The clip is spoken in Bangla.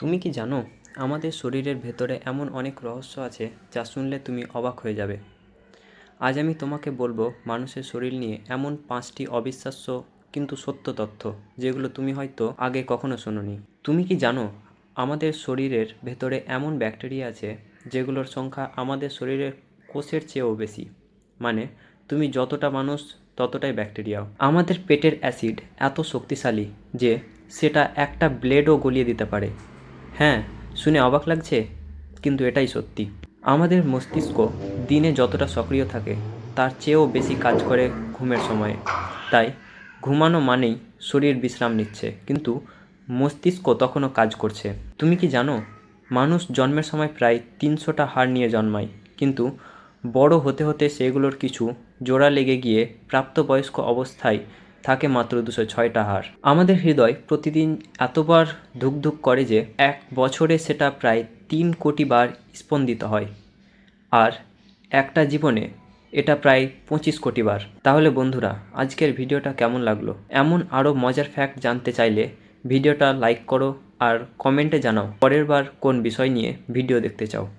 তুমি কি জানো আমাদের শরীরের ভেতরে এমন অনেক রহস্য আছে যা শুনলে তুমি অবাক হয়ে যাবে। আজ আমি তোমাকে বলবো মানুষের শরীর নিয়ে এমন 5টি অবিশ্বাস্য কিন্তু সত্য তথ্য যেগুলো তুমি হয়তো আগে কখনো শোনোনি। তুমি কি জানো আমাদের শরীরের ভেতরে এমন ব্যাকটেরিয়া আছে যেগুলোর সংখ্যা আমাদের শরীরের কোষের চেয়েও বেশি। মানে তুমি যতটা মানুষ ততটাই ব্যাকটেরিয়াও। আমাদের পেটের অ্যাসিড এত শক্তিশালী যে সেটা একটা ব্লেডও গলিয়ে দিতে পারে। হ্যাঁ, শুনে অবাক লাগছে, কিন্তু এটাই সত্যি। আমাদের মস্তিষ্ক দিনে যতটা সক্রিয় থাকে তার চেয়েও বেশি কাজ করে ঘুমের সময়ে। তাই ঘুমানো মানেই শরীর বিশ্রাম নিচ্ছে, কিন্তু মস্তিষ্ক তখনও কাজ করছে। তুমি কি জানো মানুষ জন্মের সময় প্রায় 300টা হাড় নিয়ে জন্মায়, কিন্তু বড় হতে হতে সেগুলোর কিছু জোড়া লেগে গিয়ে প্রাপ্তবয়স্ক অবস্থায় থাকে মাত্র 206টা হাড়। আমাদের হৃদয় প্রতিদিন এতবার ধুকধুক করে যে এক বছরে সেটা প্রায় 3 কোটি বার স্পন্দিত হয়, আর একটা জীবনে এটা প্রায় 25 কোটি বার। তাহলে বন্ধুরা, আজকের ভিডিওটা কেমন লাগলো? এমন আরও মজার ফ্যাক্ট জানতে চাইলে ভিডিওটা লাইক করো আর কমেন্টে জানাও পরের বার কোন বিষয় নিয়ে ভিডিও দেখতে চাও।